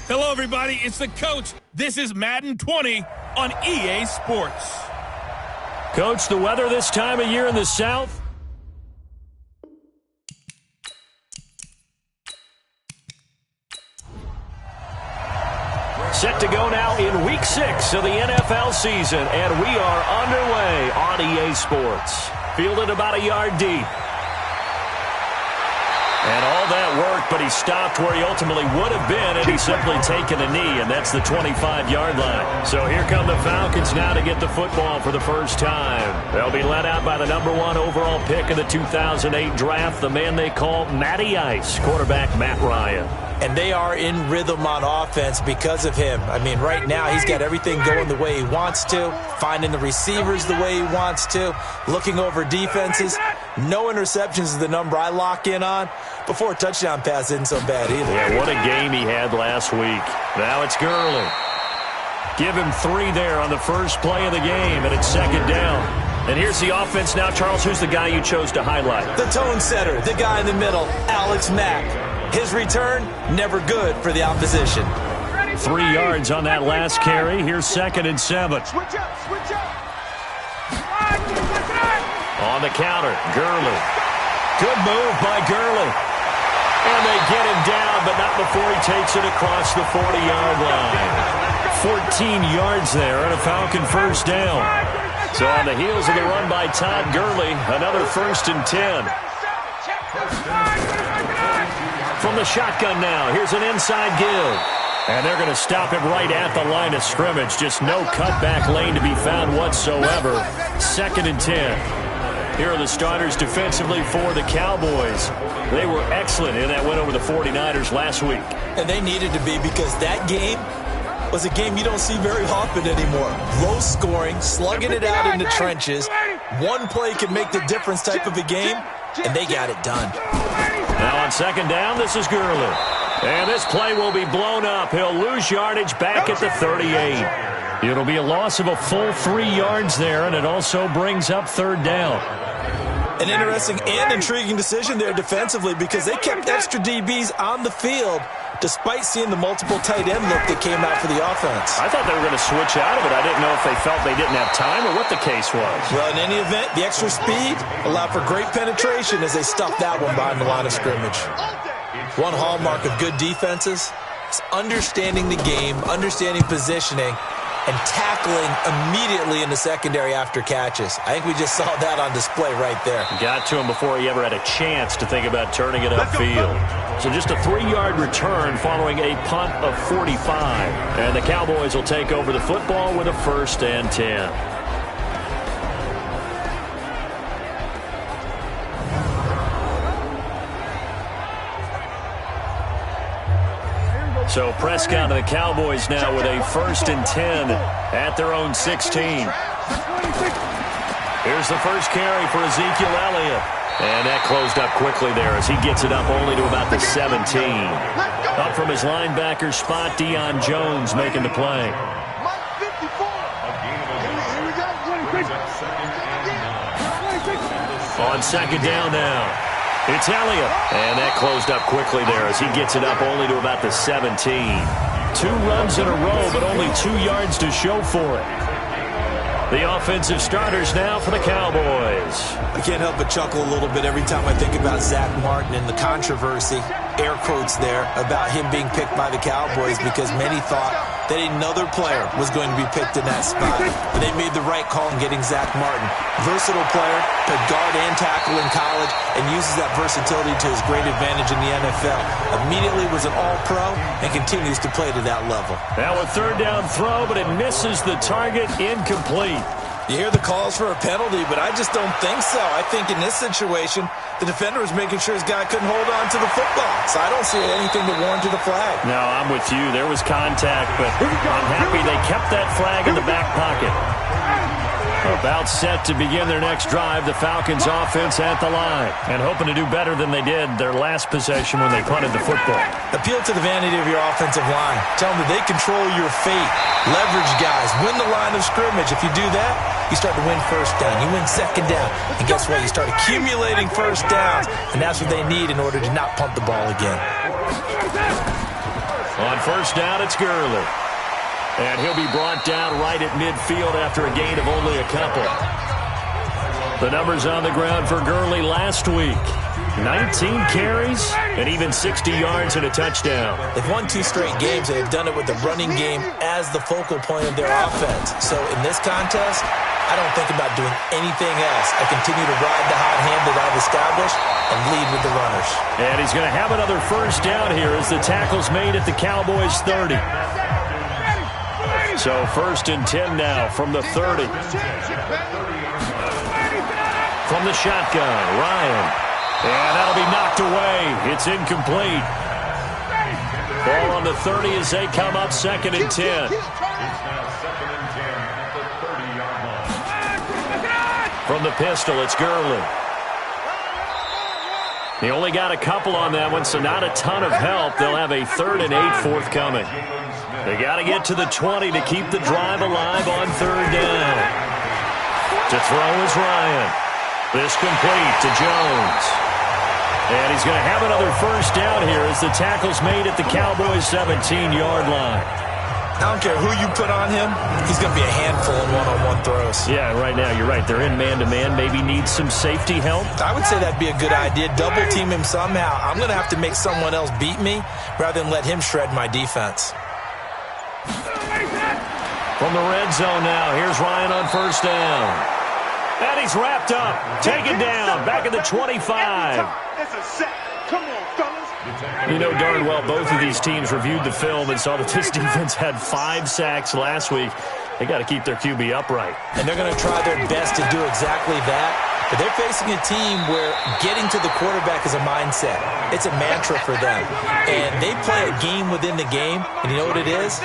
Hello, everybody. It's the coach. This is Madden 20 on EA Sports. Coach, the weather this time of year in the South? Set to go now in Week 6 of the NFL season, and we are underway on EA Sports. Fielded about a yard deep. And all that work, but he stopped where he ultimately would have been, and he's simply taken a knee, and that's the 25-yard line. So here come the Falcons now to get the football for the first time. They'll be led out by the #1 overall pick of the 2008 draft, the man they call Matty Ice, quarterback Matt Ryan. And they are in rhythm on offense because of him. I mean, right now he's got everything going the way he wants to, finding the receivers the way he wants to, looking over defenses. No interceptions is the number I lock in on. Before a touchdown pass isn't so bad either. Yeah, what a game he had last week. Now it's Gurley. Give him 3 there on the first play of the game, and it's second down. And here's the offense now. Charles, who's the guy you chose to highlight? The tone setter, the guy in the middle, Alex Mack. His return, never good for the opposition. 3 yards on that last carry. Here's 2nd and 7. On the counter, Gurley. Good move by Gurley. And they get him down, but not before he takes it across the 40-yard line. 14 yards there and a Falcon first down. So on the heels of the run by Todd Gurley, another 1st and 10. From the shotgun now, here's an inside give. And they're going to stop him right at the line of scrimmage. Just no cutback lane to be found whatsoever. 2nd and 10. Here are the starters defensively for the Cowboys. They were excellent in that win over the 49ers last week. And they needed to be, because that game was a game you don't see very often anymore. Low scoring, slugging it out in the trenches. One play can make the difference type of a game, and they got it done. Now on 2nd down, this is Gurley. And this play will be blown up. He'll lose yardage back at the 38. It'll be a loss of a full 3 yards there, and it also brings up 3rd down. An interesting and intriguing decision there defensively, because they kept extra DBs on the field despite seeing the multiple tight end look that came out for the offense. I thought they were going to switch out of it. I didn't know if they felt they didn't have time or what the case was. Well, in any event, the extra speed allowed for great penetration as they stuffed that one behind the line of scrimmage. One hallmark of good defenses is understanding the game, understanding positioning, and tackling immediately in the secondary after catches. I think we just saw that on display right there. Got to him before he ever had a chance to think about turning it upfield. So just a 3-yard return following a punt of 45. And the Cowboys will take over the football with a 1st and 10. So Prescott and the Cowboys now with a 1st and 10 at their own 16. Here's the first carry for Ezekiel Elliott. And that closed up quickly there as he gets it up only to about the 17. Up from his linebacker spot, Deion Jones making the play. On 2nd down now. It's Elliott. And that closed up quickly there as he gets it up only to about the 17. 2 runs in a row, but only 2 yards to show for it. The offensive starters now for the Cowboys. I can't help but chuckle a little bit every time I think about Zach Martin and the controversy, air quotes there, about him being picked by the Cowboys, because many thought that another player was going to be picked in that spot. But they made the right call in getting Zach Martin. Versatile player, played guard and tackle in college, and uses that versatility to his great advantage in the NFL. Immediately was an all-pro and continues to play to that level. Now a 3rd down throw, but it misses the target, incomplete. You hear the calls for a penalty, but I just don't think so. I think in this situation, the defender was making sure his guy couldn't hold on to the football. So I don't see anything to warrant a flag. No, I'm with you. There was contact, but I'm happy they kept that flag in the back pocket. About set to begin their next drive, the Falcons offense at the line, and hoping to do better than they did their last possession when they punted the football. Appeal to the vanity of your offensive line. Tell them that they control your fate. Leverage guys. Win the line of scrimmage. If you do that, you start to win 1st down. You win 2nd down. And guess what? You start accumulating 1st downs, and that's what they need in order to not punt the ball again. On first down, it's Gurley. And he'll be brought down right at midfield after a gain of only a couple. The numbers on the ground for Gurley last week. 19 carries and even 60 yards and a touchdown. They've won 2 straight games. They've done it with the running game as the focal point of their offense. So in this contest, I don't think about doing anything else. I continue to ride the hot hand that I've established and lead with the runners. And he's going to have another first down here as the tackle's made at the Cowboys' 30. So first and 10 now from the 30. From the shotgun, Ryan. And that'll be knocked away. It's incomplete. Ball on the 30 as they come up second and 10. From the pistol, it's Gurley. He only got a couple on that one, so not a ton of help. They'll have a 3rd and 8 forthcoming. They got to get to the 20 to keep the drive alive on 3rd down. To throw is Ryan. This complete to Jones. And he's going to have another first down here as the tackle's made at the Cowboys' 17-yard line. I don't care who you put on him. He's going to be a handful in one-on-one throws. Yeah, right now, you're right. They're in man-to-man. Maybe needs some safety help. I would say that'd be a good idea. Double-team him somehow. I'm going to have to make someone else beat me rather than let him shred my defense. From the red zone now, here's Ryan on first down. And he's wrapped up. Taken down. Back at the 25. It's a set. Come on, fellas. You know darn well both of these teams reviewed the film and saw that this defense had 5 sacks last week. They got to keep their QB upright. And they're going to try their best to do exactly that. But they're facing a team where getting to the quarterback is a mindset. It's a mantra for them. And they play a game within the game. And you know what it is?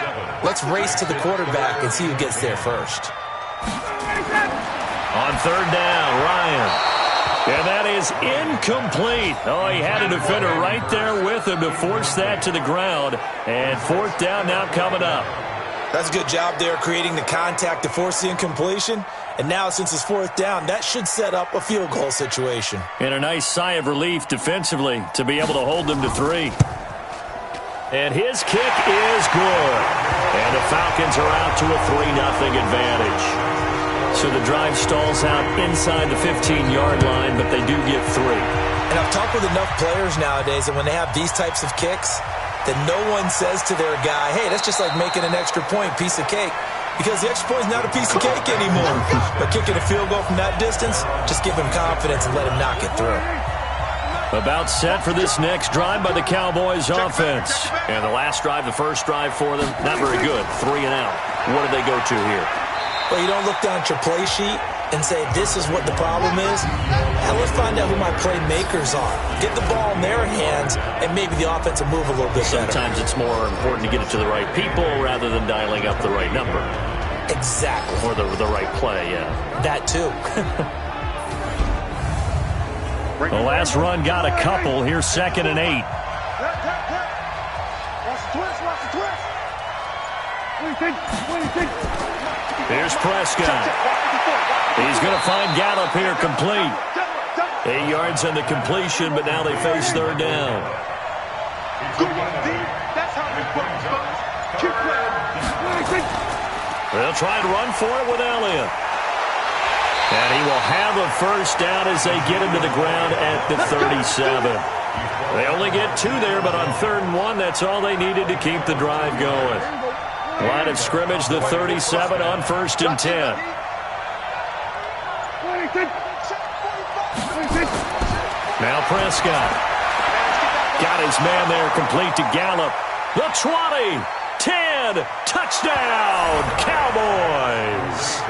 Let's race to the quarterback and see who gets there first. On 3rd down, Ryan. And that is incomplete. Oh, he had a defender right there with him to force that to the ground. And 4th down now coming up. That's a good job there creating the contact to force the incompletion. And now since it's 4th down, that should set up a field goal situation. And a nice sigh of relief defensively to be able to hold them to 3. And his kick is good. And the Falcons are out to a 3-0 advantage. So the drive stalls out inside the 15-yard line, but they do get 3. And I've talked with enough players nowadays that when they have these types of kicks, that no one says to their guy, hey, that's just like making an extra point, piece of cake. Because the extra point is not a piece of cake anymore. But kicking a field goal from that distance, just give him confidence and let him knock it through. About set for this next drive by the Cowboys offense. And the last drive, the first drive for them, not very good. 3 and out. What do they go to here? Well, you don't look down at your play sheet and say, this is what the problem is. Now let's find out who my playmakers are. Get the ball in their hands, and maybe the offense will move a little bit better. Sometimes it's more important to get it to the right people rather than dialing up the right number. Exactly. Or the right play, yeah. That too. The last run got a couple. Here's 2nd and 8. Watch the twist, watch the twist. What do you think? What do you think? Here's Prescott. He's going to find Gallup here complete. 8 yards on the completion, but now they face 3rd down. That's how it works, folks. Keep playing. They'll try and run for it with Elliott. And he will have a first down as they get him to the ground at the 37. They only get 2 there, but on 3rd and 1, that's all they needed to keep the drive going. Line of scrimmage, the 37 on 1st and 10. Now Prescott. Got his man there complete to Gallup. The 20, 10, touchdown, Cowboys.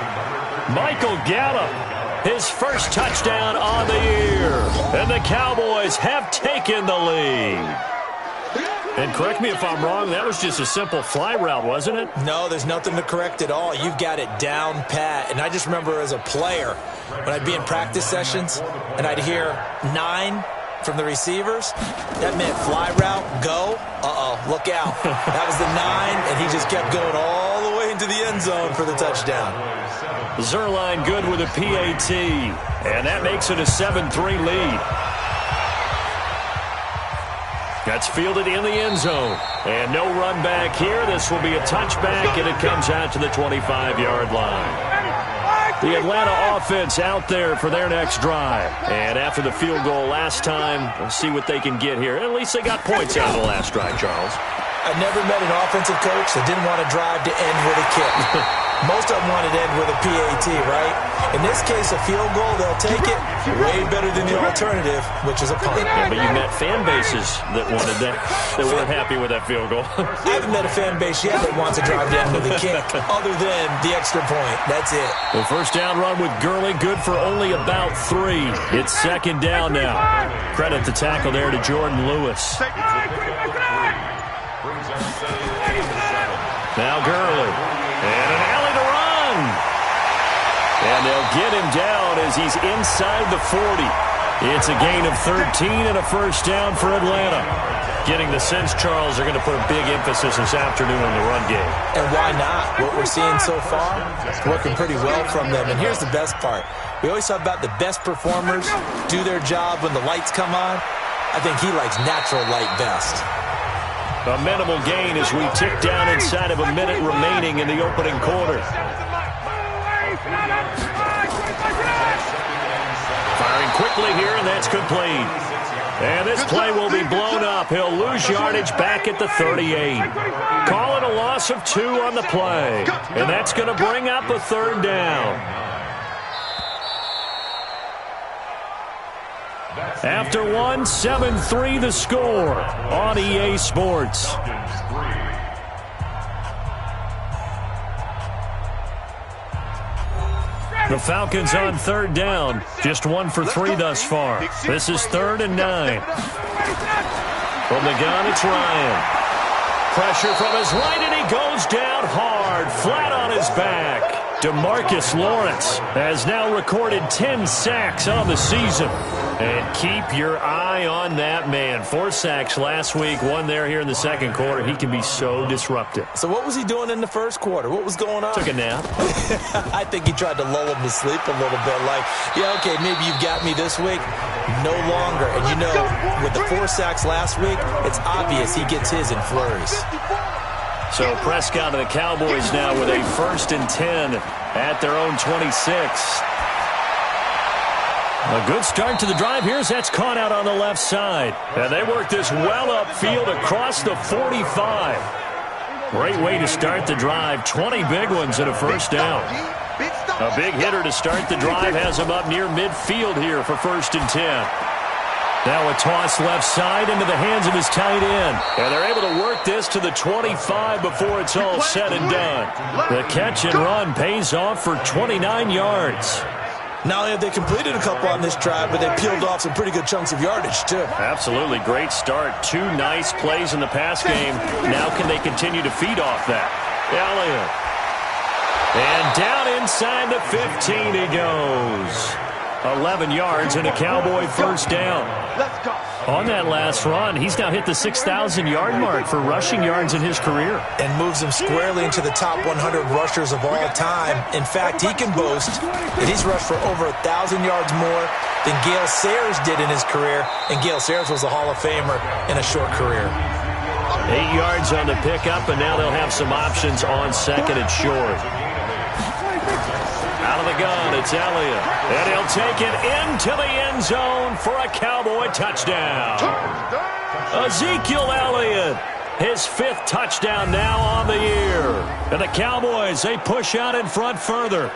Michael Gallup, his first touchdown on the year. And the Cowboys have taken the lead. And correct me if I'm wrong, that was just a simple fly route, wasn't it? No, there's nothing to correct at all. You've got it down pat. And I just remember as a player, when I'd be in practice sessions and I'd hear 9 from the receivers, that meant fly route, go, look out. That was the 9, and he just kept going all the way into the end zone for the touchdown. Zerline good with a PAT, and that makes it a 7-3 lead. That's fielded in the end zone. And no run back here. This will be a touchback, and it comes out to the 25-yard line. The Atlanta offense out there for their next drive. And after the field goal last time, we'll see what they can get here. At least they got points out of the last drive, Charles. I never met an offensive coach that didn't want to drive to end with a kick. Most of them wanted to end with a PAT, right? In this case, a field goal, they'll take it. Way better than the alternative, which is a punt. Yeah, but you met fan bases that wanted that. They weren't happy with that field goal. I haven't met a fan base yet that wants to drive to end with a kick, other than the extra point. That's it. The first down run with Gurley, good for only about 3. It's second down now. Credit the tackle there to Jordan Lewis. Now Gurley. And an alley to run. And they'll get him down as he's inside the 40. It's a gain of 13 and a first down for Atlanta. Getting the sense, Charles, they're going to put a big emphasis this afternoon on the run game. And why not? What we're seeing so far is working pretty well from them. And here's the best part. We always talk about the best performers do their job when the lights come on. I think he likes natural light best. A minimal gain as we tick down inside of a minute remaining in the opening quarter. Firing quickly here, and that's complete. And this play will be blown up. He'll lose yardage back at the 38. Call it a loss of 2 on the play. And that's going to bring up a third down. After 1, 7-3 the score on EA Sports. The Falcons on third down. Just 1 for 3 thus far. This is 3rd and 9. From the gun, it's Ryan. Pressure from his right, and he goes down hard, flat on his back. DeMarcus Lawrence has now recorded 10 sacks on the season. And keep your eye on that man. 4 sacks last week, 1 there here in the second quarter. He can be so disruptive. So what was he doing in the first quarter? What was going on? Took a nap. I think he tried to lull him to sleep a little bit. Like, yeah, okay, maybe you've got me this week. No longer. And you know, with the 4 sacks last week, it's obvious he gets his in flurries. So Prescott and the Cowboys now with a 1st and 10 at their own 26. A good start to the drive here as that's caught out on the left side. And they work this well upfield across the 45. Great way to start the drive. 20 big ones and a first down. A big hitter to start the drive has him up near midfield here for 1st and 10. Now a toss left side into the hands of his tight end. And they're able to work this to the 25 before it's all said and done. The catch and run pays off for 29 yards. Not only have they completed a couple on this drive, but they peeled off some pretty good chunks of yardage, too. Absolutely. Great start. 2 nice plays in the pass game. Now can they continue to feed off that? Elliott. And down inside the 15 he goes. 11 yards and a Cowboy first down. Let's go. On that last run, he's now hit the 6,000-yard mark for rushing yards in his career. And moves him squarely into the top 100 rushers of all time. In fact, he can boast that he's rushed for over 1,000 yards more than Gale Sayers did in his career. And Gale Sayers was a Hall of Famer in a short career. 8 yards on the pickup, and now they'll have some options on 2nd and short. Out of the gun, it's Elliott. And he'll take it into the end zone for a Cowboy touchdown. Ezekiel Elliott, his 5th touchdown now on the year. And the Cowboys, they push out in front further.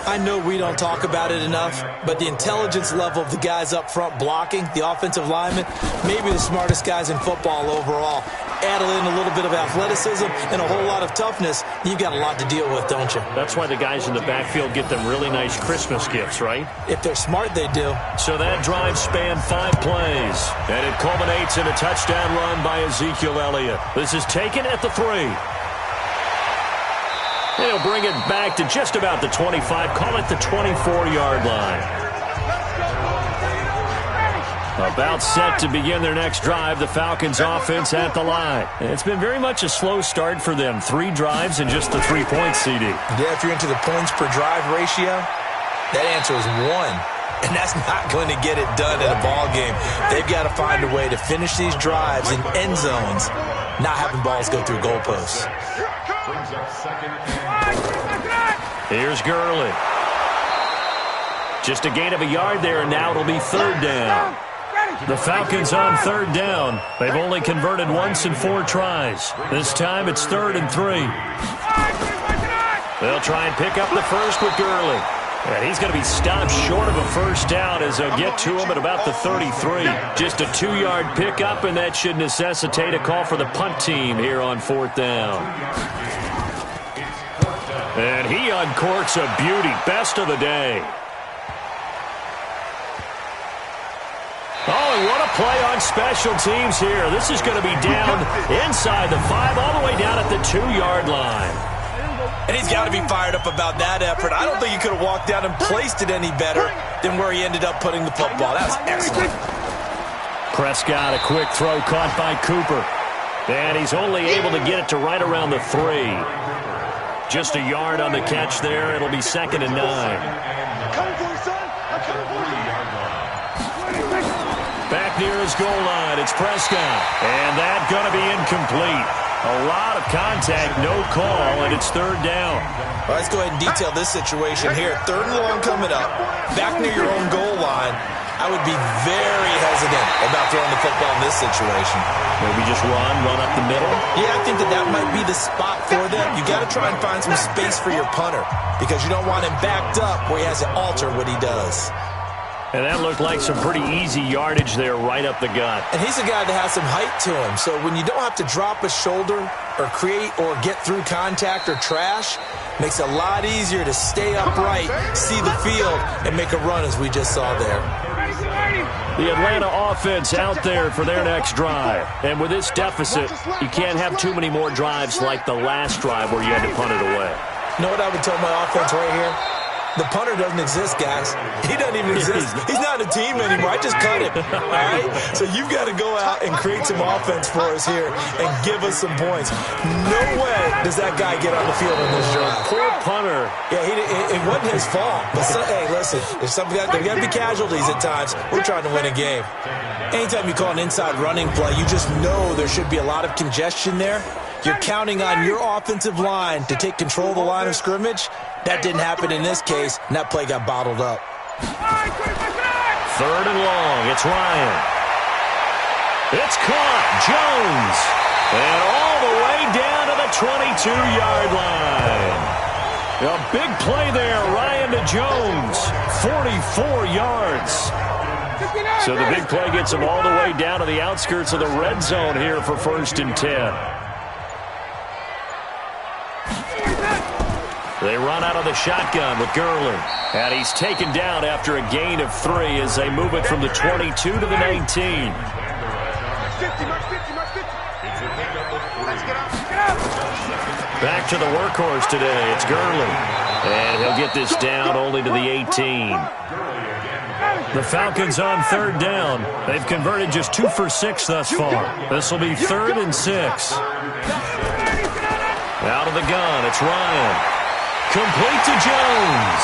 I know we don't talk about it enough, but the intelligence level of the guys up front blocking, the offensive linemen, maybe the smartest guys in football overall. Add in a little bit of athleticism and a whole lot of toughness, you've got a lot to deal with, don't you? That's why the guys in the backfield get them really nice Christmas gifts, right? If they're smart, they do. So that drive spanned 5 plays, and it culminates in a touchdown run by Ezekiel Elliott. This is taken at the 3. They'll bring it back to just about the 25, call it the 24-yard line. About set to begin their next drive, the Falcons offense at the line. It's been very much a slow start for them. 3 drives and just the 3 points, CD. Yeah, if you're into the points per drive ratio, that answer is 1. And that's not going to get it done in a ball game. They've got to find a way to finish these drives in end zones, not having balls go through goalposts. Here's Gurley. Just a gain of a yard there, and now it'll be third down. The Falcons on third down. They've only converted once in 4 tries. This time it's 3rd and 3. They'll try and pick up the first with Gurley. And he's going to be stopped short of a first down as they'll get to him at about the 33. Just a 2-yard pickup, and that should necessitate a call for the punt team here on 4th down. And he uncorks a beauty. Best of the day. Oh, and what a play on special teams here. This is going to be down inside the 5, all the way down at the 2-yard line. And he's got to be fired up about that effort. I don't think he could have walked down and placed it any better than where he ended up putting the football. That was excellent. Prescott, a quick throw caught by Cooper. And he's only able to get it to right around the 3. Just a yard on the catch there. It'll be 2nd and 9. Back near his goal line, it's Prescott. And that's going to be incomplete. A lot of contact, no call, and it's 3rd down. Well, let's go ahead and detail this situation here. 3rd and long coming up, back near your own goal line. I would be very hesitant about throwing the football in this situation. Maybe just run up the middle? Yeah, I think that might be the spot for them. You got to try and find some space for your punter because you don't want him backed up where he has to alter what he does. And that looked like some pretty easy yardage there right up the gut. And he's a guy that has some height to him. So when you don't have to drop a shoulder or create or get through contact or trash, makes it a lot easier to stay upright, see the field, and make a run as we just saw there. The Atlanta offense out there for their next drive. And with this deficit, you can't have too many more drives like the last drive where you had to punt it away. You know what I would tell my offense right here? The punter doesn't exist, guys. He doesn't even exist. He's not a team anymore. I just cut him. All right? So you've got to go out and create some offense for us here and give us some points. No way does that guy get on the field in this drive. Poor punter. Yeah, it wasn't his fault. But hey, listen, there's got to be casualties at times. We're trying to win a game. Anytime you call an inside running play, you just know there should be a lot of congestion there. You're counting on your offensive line to take control of the line of scrimmage. That didn't happen in this case, and that play got bottled up. 3rd and long. It's Ryan. It's caught. Jones. And all the way down to the 22-yard line. A big play there. Ryan to Jones. 44 yards. So the big play gets him all the way down to the outskirts of the red zone here for 1st and 10. They run out of the shotgun with Gurley. And he's taken down after a gain of 3 as they move it from the 22 to the 19. Back to the workhorse today. It's Gurley. And he'll get this down only to the 18. The Falcons on 3rd down. They've converted just 2 for 6 thus far. This will be 3rd and 6. Out of the gun, it's Ryan. Complete to Jones.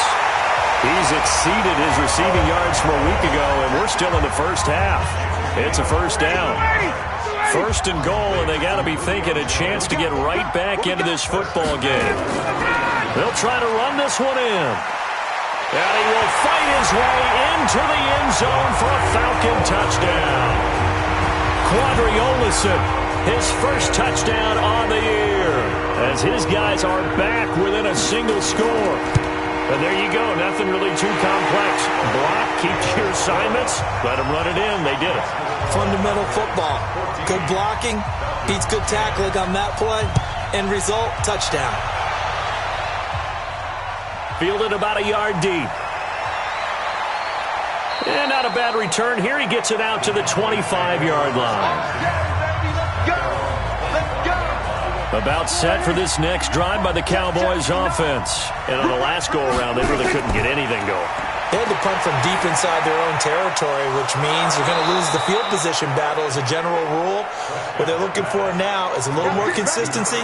He's exceeded his receiving yards from a week ago, and we're still in the first half. It's a 1st down. 1st and goal, and they got to be thinking a chance to get right back into this football game. They'll try to run this one in. And he will fight his way into the end zone for a Falcon touchdown. Quadri Olison, his first touchdown on the year, as his guys are back within a single score. And there you go, nothing really too complex. Block, keep your assignments, let them run it in. They did it. Fundamental football. Good blocking, beats good tackling on that play. End result, touchdown. Fielded about a yard deep. And not a bad return here. He gets it out to the 25-yard line. About set for this next drive by the Cowboys offense. And on the last go-around, they really couldn't get anything going. They had to punt from deep inside their own territory, which means you're going to lose the field position battle as a general rule. What they're looking for now is a little more consistency,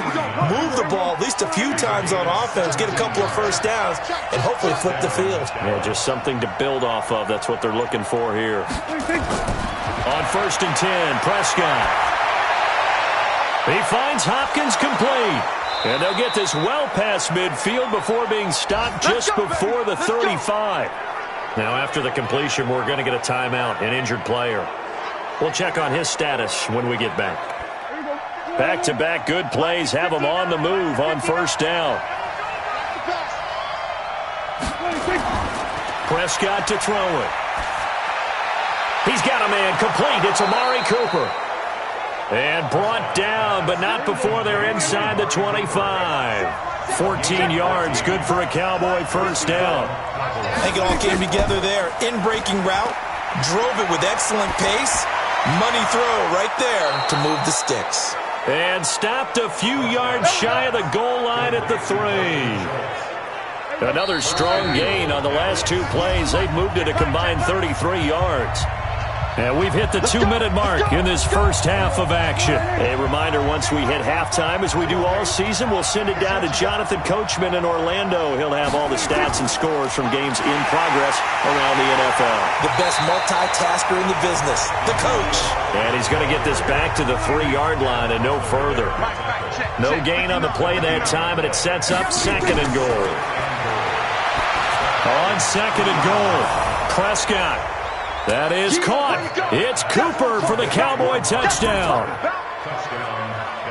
move the ball at least a few times on offense, get a couple of first downs, and hopefully flip the field. Yeah, just something to build off of. That's what they're looking for here. On 1st and 10, Prescott. He finds Hopkins complete. And they'll get this well past midfield before being stopped just before the 35. Now, after the completion, we're going to get a timeout, an injured player. We'll check on his status when we get back. Back-to-back good plays have him on the move on 1st down. Prescott to throw it. He's got a man complete. It's Amari Cooper. And brought down, but not before they're inside the 25. 14 yards, good for a Cowboy 1st down. I think it all came together there. In-breaking route, drove it with excellent pace. Money throw right there to move the sticks. And stopped a few yards shy of the goal line at the 3. Another strong gain on the last 2 plays. They've moved it a combined 33 yards. And we've hit the 2-minute mark in this first half of action. A reminder, once we hit halftime, as we do all season, we'll send it down to Jonathan Coachman in Orlando. He'll have all the stats and scores from games in progress around the NFL. The best multitasker in the business, the coach. And he's going to get this back to the 3-yard line and no further. No gain on the play that time, and it sets up 2nd and goal. On 2nd and goal, Prescott. That is caught. It's Cooper for the Cowboy touchdown.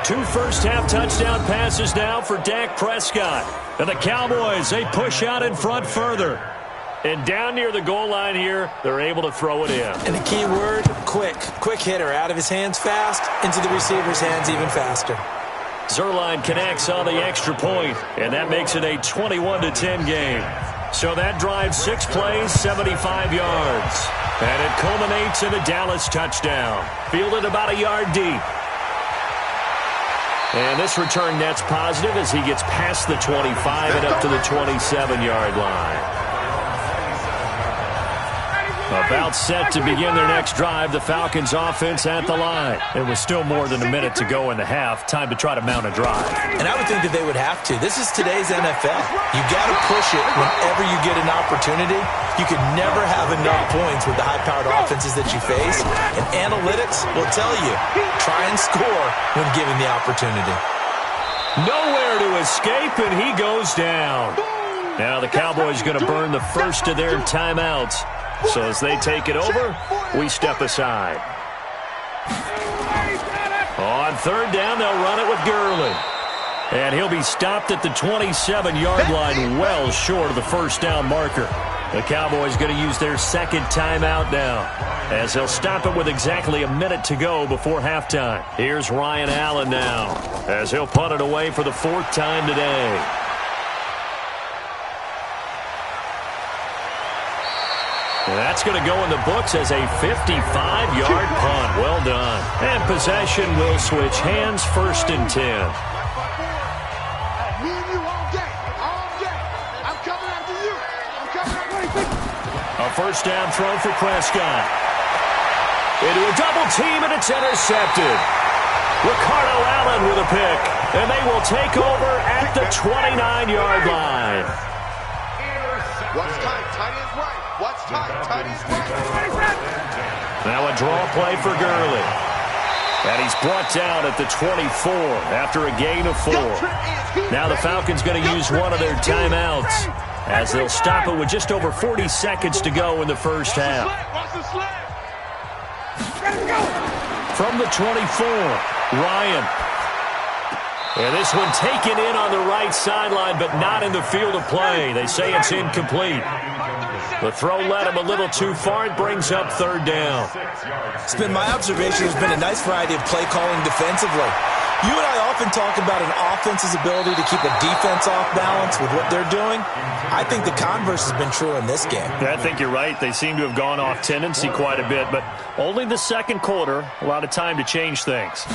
2 first-half touchdown passes now for Dak Prescott. And the Cowboys, they push out in front further. And down near the goal line here, they're able to throw it in. And the key word, quick. Quick hitter. Out of his hands fast, into the receiver's hands even faster. Zerline connects on the extra point, and that makes it a 21-10 game. So that drives 6 plays, 75 yards. And it culminates in a Dallas touchdown. Fielded about a yard deep. And this return net's positive as he gets past the 25 and up to the 27-yard line. About set to begin their next drive, the Falcons offense at the line. It was still more than a minute to go in the half. Time to try to mount a drive. And I would think that they would have to. This is today's NFL. You got to push it whenever you get an opportunity. You could never have enough points with the high-powered offenses that you face. And analytics will tell you, try and score when given the opportunity. Nowhere to escape, and he goes down. Now the Cowboys going to burn the first of their timeouts. So as they take it over, we step aside. On 3rd down, they'll run it with Gurley. And he'll be stopped at the 27-yard line, well short of the 1st down marker. The Cowboys going to use their 2nd timeout now, as they'll stop it with exactly a minute to go before halftime. Here's Ryan Allen now, as he'll punt it away for the 4th time today. That's going to go in the books as a 55-yard punt. Well done. And possession will switch hands, 1st and 10. A 1st down throw for Prescott. Into a double team, and it's intercepted. Ricardo Allen with a pick. And they will take over at the 29-yard line. What's tight? Tight is right. What's tight? Tight is right. Now a draw play for Gurley. And he's brought down at the 24 after a gain of 4. Now the Falcons going to use one of their timeouts, as they'll stop it with just over 40 seconds to go in the first half. From the 24, Ryan. And this one taken in on the right sideline, but not in the field of play. They say it's incomplete. The throw led him a little too far. It brings up 3rd down. It's been my observation there's been a nice variety of play calling defensively. You and I often talk about an offense's ability to keep a defense off balance with what they're doing. I think the converse has been true in this game. Yeah, I think you're right. They seem to have gone off tendency quite a bit, but only the second quarter, a lot of time to change things.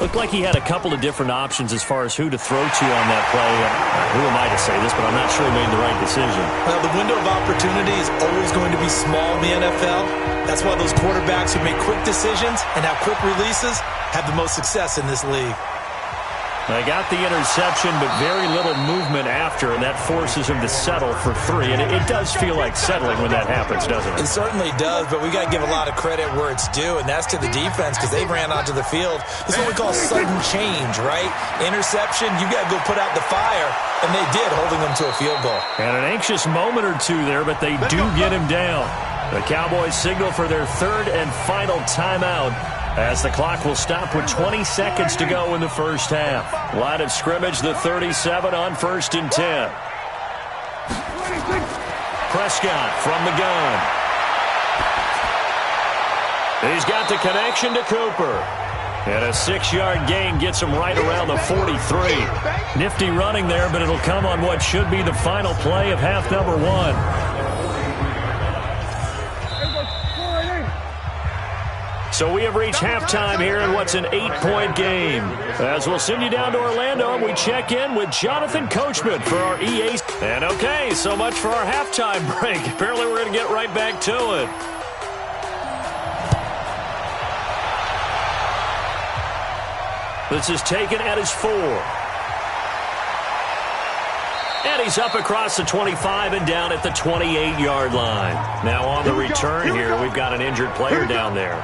Looked like he had a couple of different options as far as who to throw to on that play. Who am I to say this, but I'm not sure he made the right decision. Well, the window of opportunity is always going to be small in the NFL. That's why those quarterbacks who make quick decisions and have quick releases have the most success in this league. They got the interception, but very little movement after, and that forces him to settle for 3. And it does feel like settling when that happens, doesn't it? It certainly does, but we got to give a lot of credit where it's due, and that's to the defense because they ran onto the field. This is what we call sudden change, right? Interception, you got to go put out the fire, and they did, holding them to a field goal. And an anxious moment or two there, but they do get him down. The Cowboys signal for their third and final timeout, as the clock will stop with 20 seconds to go in the first half. Line of scrimmage, the 37 on 1st and 10. Prescott from the gun. He's got the connection to Cooper. And a 6-yard gain gets him right around the 43. Nifty running there, but it'll come on what should be the final play of half number 1. So we have reached halftime here in what's an 8-point game. As we'll send you down to Orlando, and we check in with Jonathan Coachman for our EA. And okay, so much for our halftime break. Apparently we're going to get right back to it. This is taken at his 4. And he's up across the 25 and down at the 28-yard line. Now on the return here, we've got an injured player down there.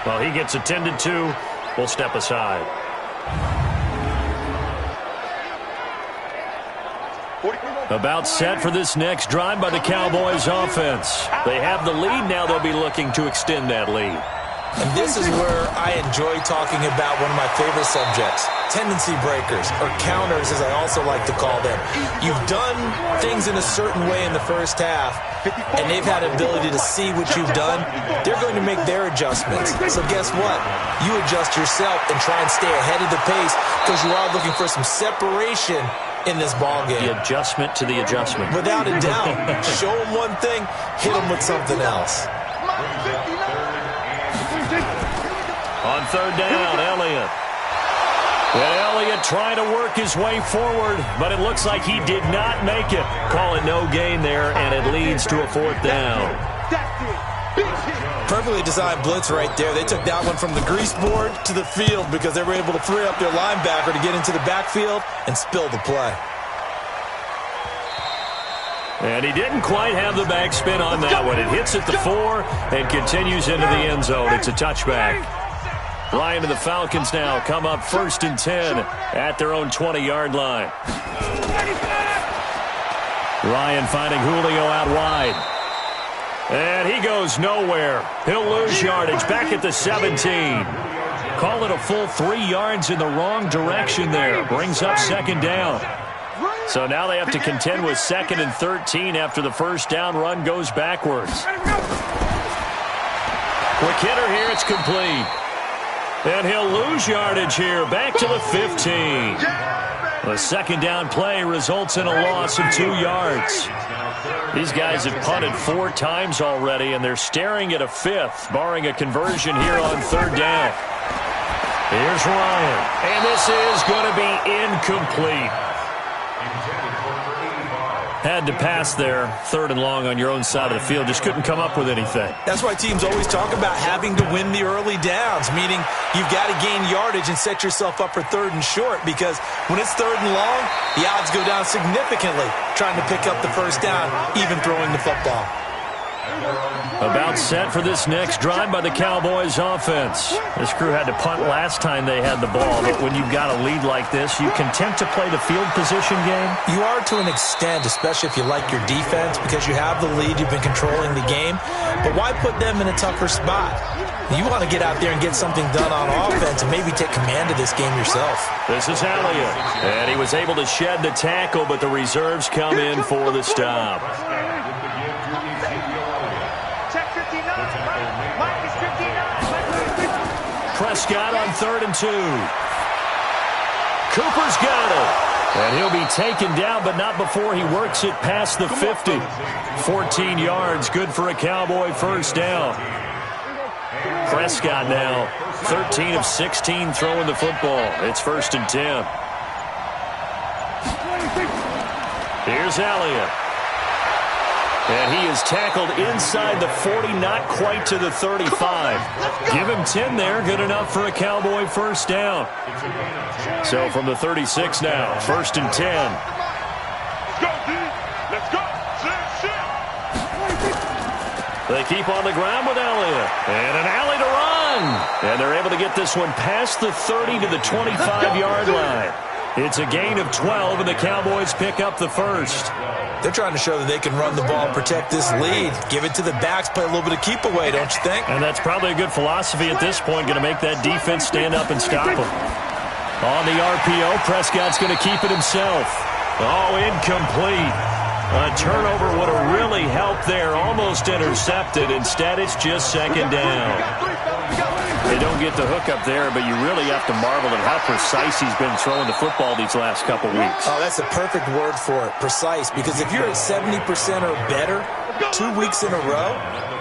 Well, he gets attended to. We'll step aside. About set for this next drive by the Cowboys offense. They have the lead now. They'll be looking to extend that lead. And this is where I enjoy talking about one of my favorite subjects, tendency breakers, or counters as I also like to call them. You've done things in a certain way in the first half, and they've had an ability to see what you've done. They're going to make their adjustments. So guess what? You adjust yourself and try and stay ahead of the pace because you are looking for some separation in this ballgame. The adjustment to the adjustment. Without a doubt. Show them one thing, hit them with something else. On 3rd down, Elliott. And Elliott trying to work his way forward, but it looks like he did not make it. Call it no gain there, and it leads to a 4th down. Perfectly designed blitz right there. They took that one from the grease board to the field because they were able to free up their linebacker to get into the backfield and spill the play. And he didn't quite have the backspin on that one. It hits at the 4 and continues into the end zone. It's a touchback. Ryan and the Falcons now come up 1st and 10 at their own 20-yard line. Ryan finding Julio out wide. And he goes nowhere. He'll lose yardage back at the 17. Call it a full 3 yards in the wrong direction there. Brings up 2nd down. So now they have to contend with 2nd and 13 after the first down run goes backwards. Quick hitter here, it's complete. And he'll lose yardage here, back to the 15. The 2nd down play results in a loss of 2 yards. These guys have punted 4 times already, and they're staring at a 5th, barring a conversion here on 3rd down. Here's Ryan, and this is going to be incomplete. Had to pass there, 3rd and long on your own side of the field. Just couldn't come up with anything. That's why teams always talk about having to win the early downs, meaning you've got to gain yardage and set yourself up for 3rd and short, because when it's 3rd and long, the odds go down significantly trying to pick up the first down, even throwing the football. About set for this next drive by the Cowboys offense. This crew had to punt last time they had the ball, but when you've got a lead like this, you content to play the field position game? You are to an extent, especially if you like your defense, because you have the lead, you've been controlling the game. But why put them in a tougher spot? You want to get out there and get something done on offense and maybe take command of this game yourself. This is Elliott, and he was able to shed the tackle, but the reserves come in for the stop. Prescott on 3rd and 2. Cooper's got it. And he'll be taken down, but not before he works it past the 50. 14 yards, good for a Cowboy first down. Prescott now, 13 of 16 throwing the football. It's 1st and 10. Here's Elliott. And he is tackled inside the 40, not quite to the 35. Give him 10 there, good enough for a Cowboy first down. So from the 36 now, 1st and 10. Let's go. They keep on the ground with Elliott. And an alley to run. And they're able to get this one past the 30 to the 25-yard line. It's a gain of 12, and the Cowboys pick up the first. They're trying to show that they can run the ball, protect this lead. Give it to the backs, play a little bit of keep away, don't you think? And that's probably a good philosophy at this point, going to make that defense stand up and stop them. On the RPO, Prescott's going to keep it himself. Oh, incomplete. A turnover would have really helped there, almost intercepted. Instead, it's just 2nd down. They don't get the hook up there, but you really have to marvel at how precise he's been throwing the football these last couple weeks. Oh, that's a perfect word for it, precise. Because if you're at 70% or better 2 weeks in a row,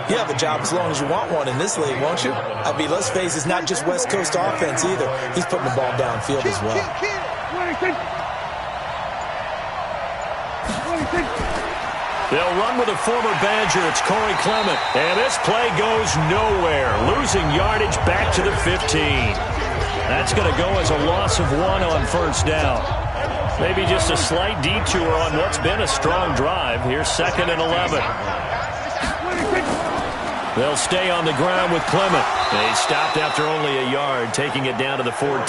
you have a job as long as you want one in this league, won't you? I mean, let's face it, it's not just West Coast offense either. He's putting the ball downfield as well. They'll run with a former Badger. It's Corey Clement. And this play goes nowhere. Losing yardage back to the 15. That's going to go as a loss of 1 on first down. Maybe just a slight detour on what's been a strong drive. Here's 2nd and 11. They'll stay on the ground with Clement. They stopped after only a yard, taking it down to the 14.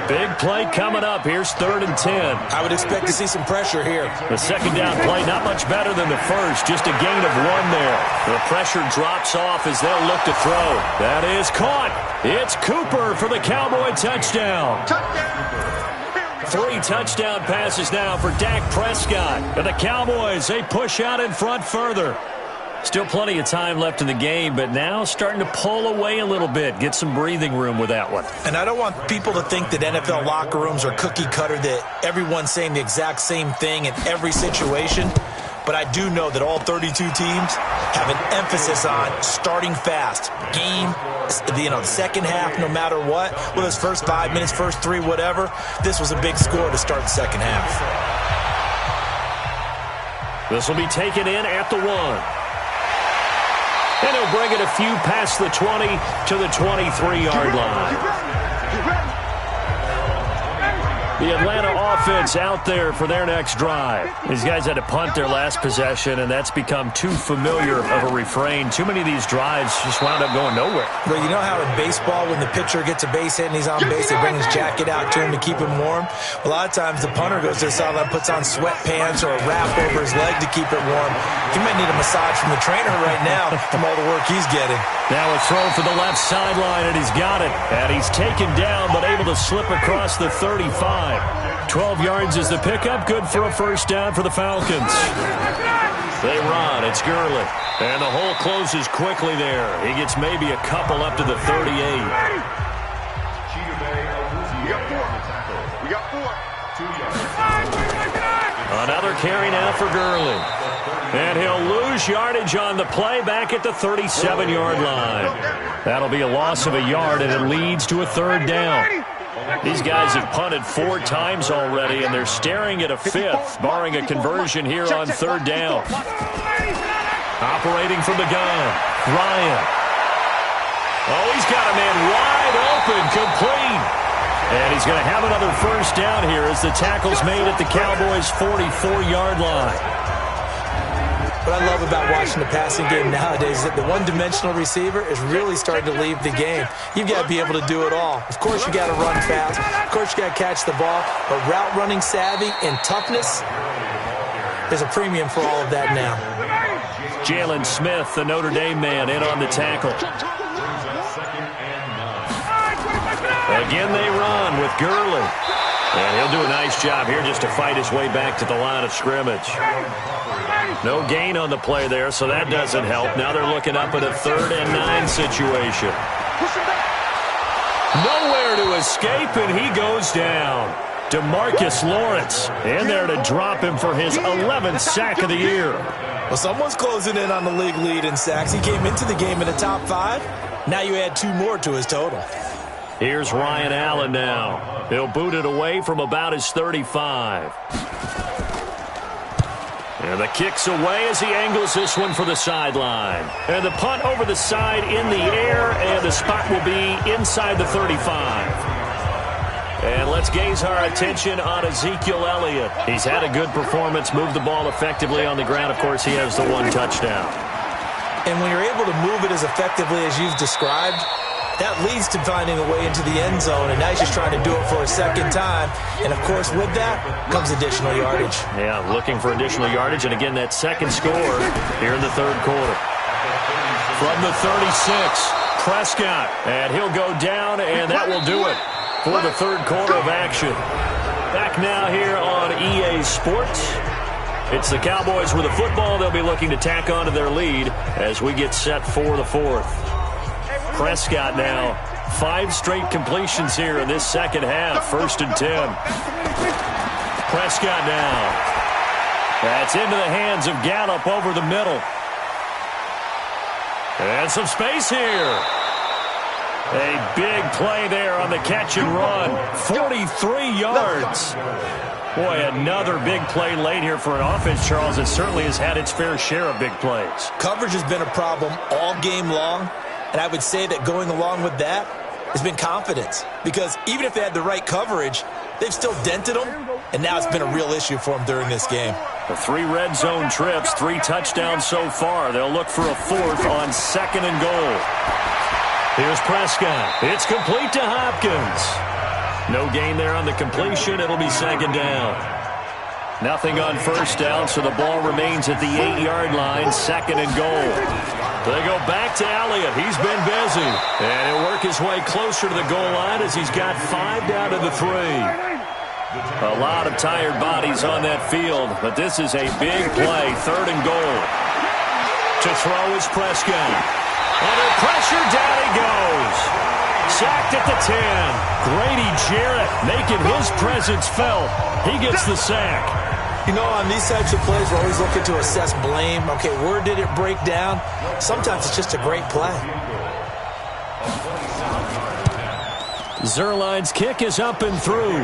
Big play coming up. Here's 3rd and 10. I would expect to see some pressure here. The 2nd down play, not much better than the first. Just a gain of 1 there. The pressure drops off as they'll look to throw. That is caught. It's Cooper for the Cowboy touchdown. 3 touchdown passes now for Dak Prescott. And the Cowboys, they push out in front further. Still plenty of time left in the game, but now starting to pull away a little bit. Get some breathing room with that one. And I don't want people to think that NFL locker rooms are cookie cutter, that everyone's saying the exact same thing in every situation. But I do know that all 32 teams have an emphasis on starting fast. Game, the second half, no matter what. Whether it's first 5 minutes, first 3, whatever. This was a big score to start the second half. This will be taken in at the 1. And he'll bring it a few past the 20 to the 23-yard line. The Atlanta offense out there for their next drive. These guys had to punt their last possession, and that's become too familiar of a refrain. Too many of these drives just wound up going nowhere. Well, you know how in baseball, when the pitcher gets a base hit and he's on base, they bring his jacket out to him to keep him warm? A lot of times the punter goes to the sideline, puts on sweatpants or a wrap over his leg to keep it warm. He might need a massage from the trainer right now from all the work he's getting. Now a throw for the left sideline, and he's got it. And he's taken down, but able to slip across the 35. 12 yards is the pickup. Good for a first down for the Falcons. They run. It's Gurley. And the hole closes quickly there. He gets maybe a couple up to the 38. We got 4. Another carry now for Gurley. And he'll lose yardage on the play back at the 37-yard line. That'll be a loss of a yard, and it leads to a 3rd down. These guys have punted 4 times already, and they're staring at a 5th, barring a conversion here on 3rd down. Operating from the gun, Ryan. Oh, he's got a man wide open, complete. And he's going to have another first down here as the tackle's made at the Cowboys' 44-yard line. What I love about watching the passing game nowadays is that the one-dimensional receiver is really starting to leave the game. You've got to be able to do it all. Of course, you got to run fast. Of course, you got to catch the ball. But route running savvy and toughness, there's a premium for all of that now. Jalen Smith, the Notre Dame man, in on the tackle. Again, they run with Gurley. And he'll do a nice job here just to fight his way back to the line of scrimmage. No gain on the play there, so that doesn't help. Now they're looking up at a 3rd and 9 situation. Nowhere to escape, and he goes down. DeMarcus Lawrence in there to drop him for his 11th sack of the year. Well, someone's closing in on the league lead in sacks. He came into the game in the top 5. Now you add 2 more to his total. Here's Ryan Allen now. He'll boot it away from about his 35. And the kick's away as he angles this one for the sideline. And the punt over the side in the air, and the spot will be inside the 35. And let's gaze our attention on Ezekiel Elliott. He's had a good performance, moved the ball effectively on the ground. Of course, he has the 1 touchdown. And when you're able to move it as effectively as you've described, that leads to finding a way into the end zone, and now he's just trying to do it for a second time. And, of course, with that comes additional yardage. Yeah, looking for additional yardage, and again, that second score here in the third quarter. From the 36, Prescott, and he'll go down, and that will do it for the third quarter of action. Back now here on EA Sports. It's the Cowboys with the football. They'll be looking to tack on to their lead as we get set for the fourth. Prescott now, 5 straight completions here in this second half. 1st and 10. Prescott now. That's into the hands of Gallup over the middle. And some space here. A big play there on the catch and run. 43 yards. Boy, another big play late here for an offense, Charles, that certainly has had its fair share of big plays. Coverage has been a problem all game long. And I would say that going along with that has been confidence. Because even if they had the right coverage, they've still dented them. And now it's been a real issue for them during this game. The 3 red zone trips, 3 touchdowns so far. They'll look for a 4th on 2nd and goal. Here's Prescott. It's complete to Hopkins. No gain there on the completion. It'll be 2nd down. Nothing on 1st down, so the ball remains at the 8-yard line. 2nd and goal. They go back to Elliott. He's been busy. And he'll work his way closer to the goal line as he's got 5 down to the 3. A lot of tired bodies on that field, but this is a big play. 3rd and goal. To throw is Prescott. Under pressure, down he goes. Sacked at the 10. Grady Jarrett making his presence felt. He gets the sack. You know, on these types of plays, we're always looking to assess blame. Okay, where did it break down? Sometimes it's just a great play. Zerline's kick is up and through.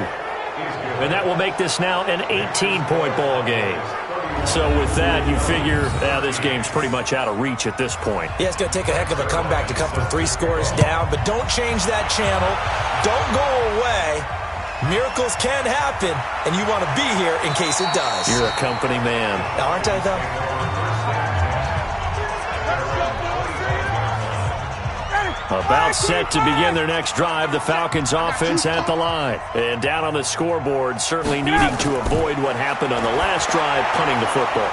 And that will make this now an 18-point ball game. So with that, you figure this game's pretty much out of reach at this point. Yeah, it's going to take a heck of a comeback to come from 3 scores down. But don't change that channel. Don't go away. Miracles can happen, and you want to be here in case it does. You're a company man. Aren't I, though? About set to begin their next drive, the Falcons offense at the line. And down on the scoreboard, certainly needing to avoid what happened on the last drive, punting the football.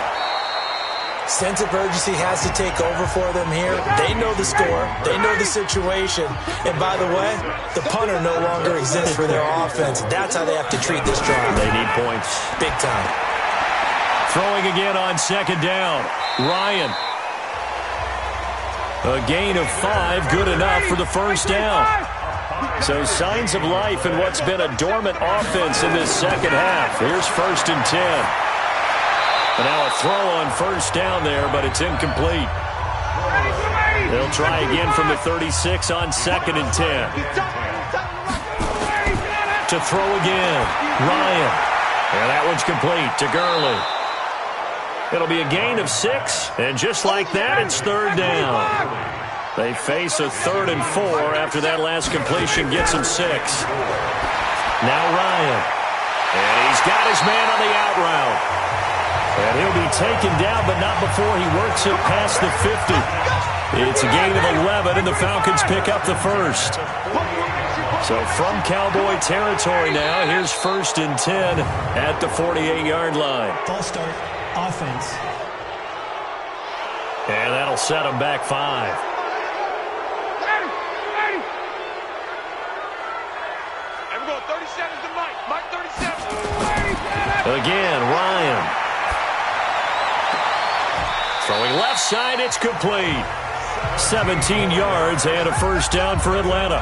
Sense of urgency has to take over for them here. They know the score. They know the situation. And by the way, the punter no longer exists for their offense. That's how they have to treat this drive. They need points. Big time. Throwing again on 2nd down. Ryan. A gain of 5, good enough for the 1st down. So signs of life in what's been a dormant offense in this second half. Here's 1st and 10. And now a throw on 1st down there, but it's incomplete. They'll try again from the 36 on 2nd and 10. To throw again, Ryan. And that one's complete to Gurley. It'll be a gain of 6, and just like that, it's 3rd down. They face a 3rd and 4 after that last completion gets them 6. Now Ryan. And he's got his man on the out route. And he'll be taken down, but not before he works it past the 50. It's a gain of 11, and the Falcons pick up the 1st. So from Cowboy territory now, here's 1st and 10 at the 48-yard line. False start, offense. And that'll set them back 5. Everyone, 37 to Mike. Mike, 37. Again, Ryan. Throwing left side, it's complete. 17 yards and a 1st down for Atlanta.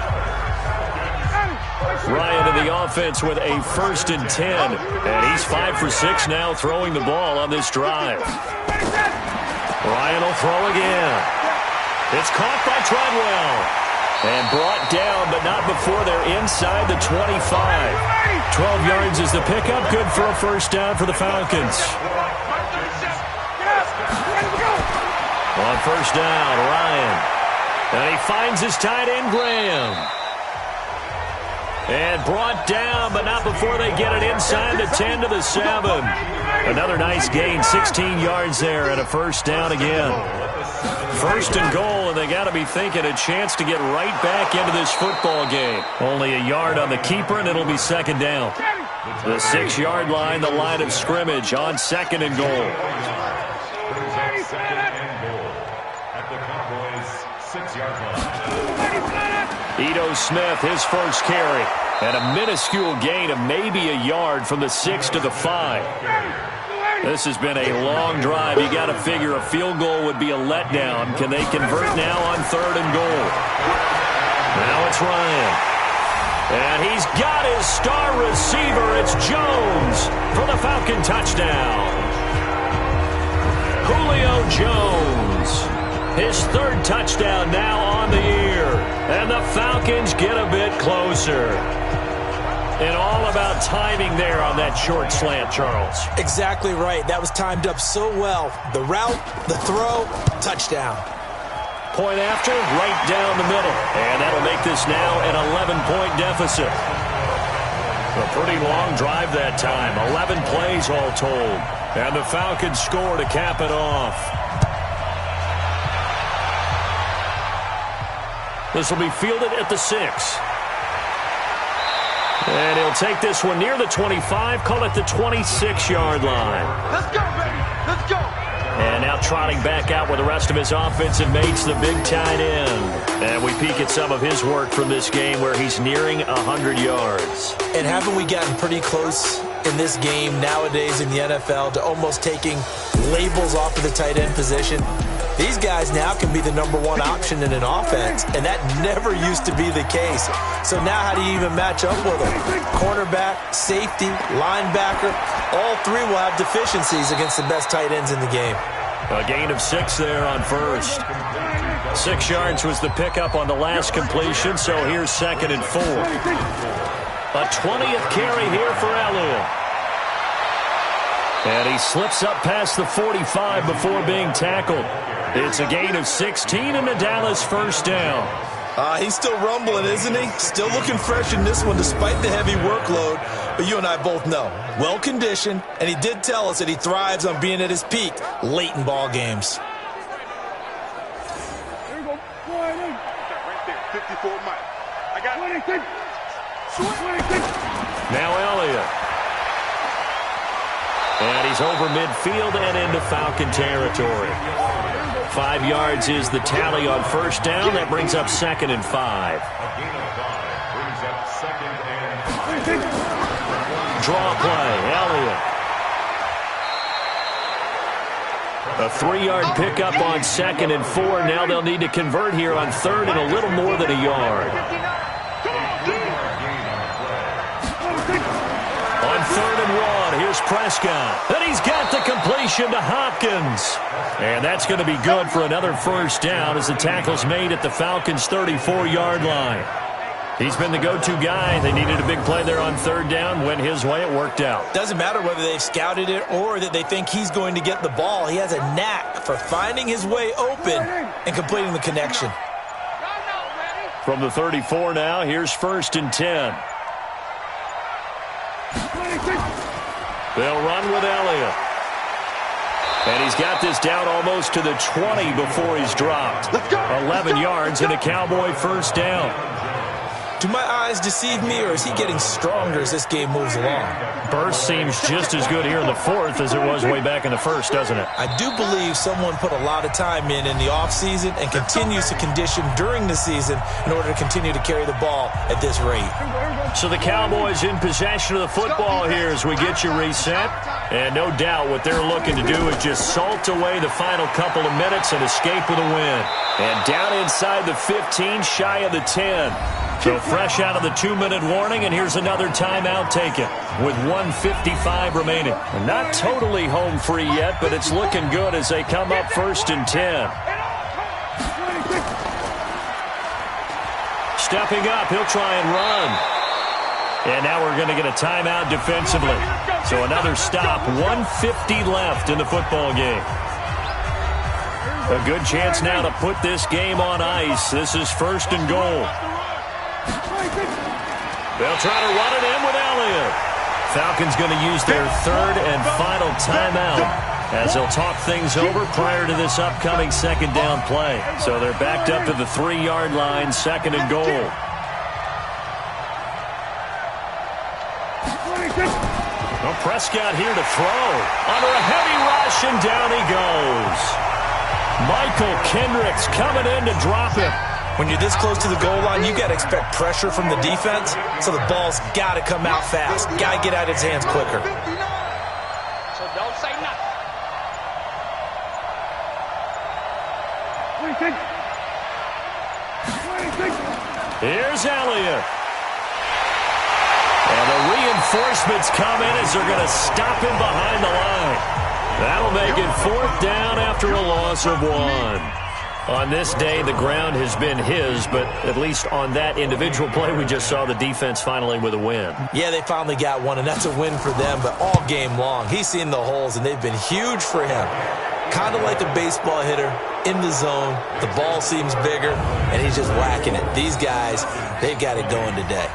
Ryan to the offense with a 1st and 10. And he's 5 for 6 now throwing the ball on this drive. Ryan will throw again. It's caught by Treadwell. And brought down, but not before they're inside the 25. 12 yards is the pickup. Good for a 1st down for the Falcons. On 1st down, Ryan. And he finds his tight end, Graham. And brought down, but not before they get it inside the 10 to the 7. Another nice gain, 16 yards there, and a 1st down again. 1st and goal, and they got to be thinking a chance to get right back into this football game. Only a yard on the keeper, and it'll be 2nd down. The 6-yard line, the line of scrimmage on 2nd and goal. Ito Smith, his 1st carry, and a minuscule gain of maybe a yard from the 6 to the 5. This has been a long drive. You got to figure a field goal would be a letdown. Can they convert now on 3rd and goal? Now it's Ryan. And he's got his star receiver. It's Jones for the Falcon touchdown. Julio Jones. His 3rd touchdown now on the year. And the Falcons get a bit closer. And all about timing there on that short slant, Charles. Exactly right. That was timed up so well. The route, the throw, touchdown. Point after, right down the middle. And that'll make this now an 11-point deficit. A pretty long drive that time. 11 plays all told. And the Falcons score to cap it off. This will be fielded at the 6. And he'll take this one near the 25, call it the 26-yard line. Let's go, baby. Let's go. And now trotting back out with the rest of his offensive mates, the big tight end. And we peek at some of his work from this game where he's nearing 100 yards. And haven't we gotten pretty close in this game nowadays in the NFL to almost taking labels off of the tight end position? These guys now can be the #1 option in an offense, and that never used to be the case. So now how do you even match up with them? Cornerback, safety, linebacker, all 3 will have deficiencies against the best tight ends in the game. A gain of 6 there on 1st. 6 yards was the pickup on the last completion, so here's 2nd and 4. A 20th carry here for Elliott. And he slips up past the 45 before being tackled. It's a gain of 16 and the Dallas 1st down. He's still rumbling, isn't he? Still looking fresh in this one despite the heavy workload. But you and I both know, well-conditioned, and he did tell us that he thrives on being at his peak late in ball games. There you go. Right there, 54 Mike. I got 26. 26. Now Elliott. And he's over midfield and into Falcon territory. 5 yards is the tally on 1st down. That brings up 2nd and 5. Draw play, Elliott. A 3-yard pickup on 2nd and 4. Now they'll need to convert here on 3rd and a little more than a yard. On 3rd and 1, here's Prescott. And he's got the completion to Hopkins. And that's going to be good for another 1st down as the tackle's made at the Falcons' 34-yard line. He's been the go-to guy. They needed a big play there on 3rd down. Went his way. It worked out. Doesn't matter whether they've scouted it or that they think he's going to get the ball. He has a knack for finding his way open and completing the connection. From the 34 now, here's 1st and 10. They'll run with Elliott. And he's got this down almost to the 20 before he's dropped. 11 yards and a Cowboy 1st down. Do my eyes deceive me, or is he getting stronger as this game moves along? Burst seems just as good here in the 4th as it was way back in the 1st, doesn't it? I do believe someone put a lot of time in the offseason and continues to condition during the season in order to continue to carry the ball at this rate. So the Cowboys in possession of the football here as we get you reset. And no doubt what they're looking to do is just salt away the final couple of minutes and escape with a win. And down inside the 15, shy of the 10. So fresh out of the 2-minute warning, and here's another timeout taken with 1:55 remaining. They're not totally home free yet, but it's looking good as they come up 1st and 10. Stepping up, he'll try and run. And now we're going to get a timeout defensively. So another stop, 1:50 left in the football game. A good chance now to put this game on ice. This is 1st and goal. They'll try to run it in with Elliott. Falcons going to use their 3rd and final timeout as they'll talk things over prior to this upcoming 2nd down play. So they're backed up to the 3-yard line, 2nd and goal. Well, Prescott here to throw. Under a heavy rush, and down he goes. Michael Kendricks coming in to drop it. When you're this close to the goal line, you got to expect pressure from the defense, so the ball's got to come out fast. Got to get out of his hands quicker. So don't say nothing. Here's Elliott. And the reinforcements come in as they're going to stop him behind the line. That'll make it 4th down after a loss of 1. On this day, the ground has been his, but at least on that individual play, we just saw the defense finally with a win. Yeah, they finally got one, and that's a win for them, but all game long, he's seen the holes, and they've been huge for him. Kind of like a baseball hitter in the zone. The ball seems bigger, and he's just whacking it. These guys, they've got it going today.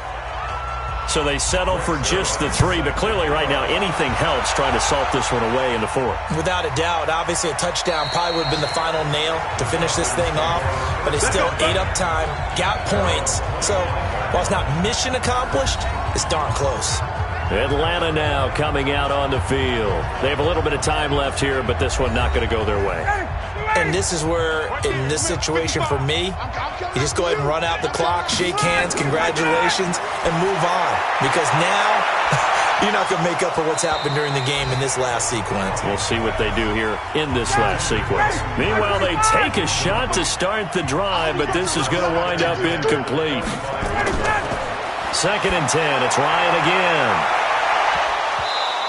So they settle for just the 3, but clearly right now anything helps trying to salt this one away into 4. Without a doubt, obviously a touchdown probably would have been the final nail to finish this thing off, but they still ate up time, got points. So while it's not mission accomplished, it's darn close. Atlanta now coming out on the field. They have a little bit of time left here, but this one not going to go their way. And this is where, in this situation for me, you just go ahead and run out the clock, shake hands, congratulations, and move on. Because now, you're not going to make up for what's happened during the game in this last sequence. We'll see what they do here in this last sequence. Meanwhile, they take a shot to start the drive, but this is going to wind up incomplete. 2nd and 10. It's Ryan again.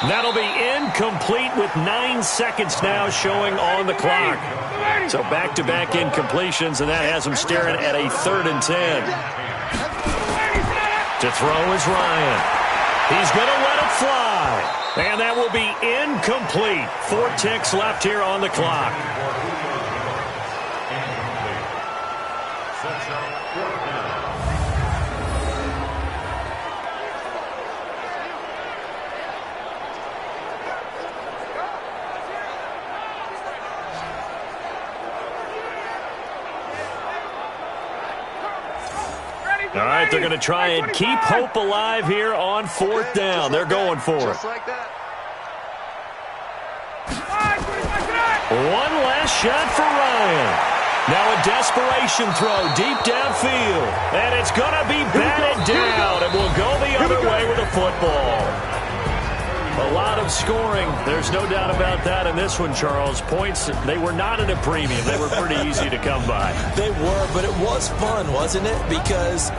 That'll be incomplete with 9 seconds now showing on the clock. So back-to-back incompletions, and that has him staring at a 3rd and 10. To throw is Ryan. He's going to let it fly. And that will be incomplete. 4 ticks left here on the clock. All right, they're going to try and keep hope alive here on 4th down. They're going for it. Just like that. One last shot for Ryan. Now a desperation throw deep downfield. And it's going to be batted down. And will go the other way with a football. A lot of scoring. There's no doubt about that in this one, Charles. Points, they were not at a premium. They were pretty easy to come by. They were, but it was fun, wasn't it? Because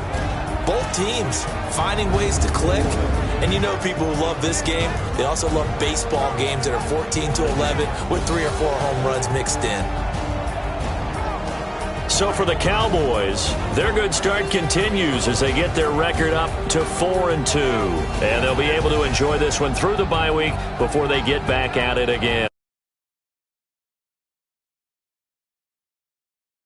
both teams finding ways to click. And you know people who love this game, they also love baseball games that are 14-11 with 3 or 4 home runs mixed in. So for the Cowboys, their good start continues as they get their record up to 4-2. And they'll be able to enjoy this one through the bye week before they get back at it again.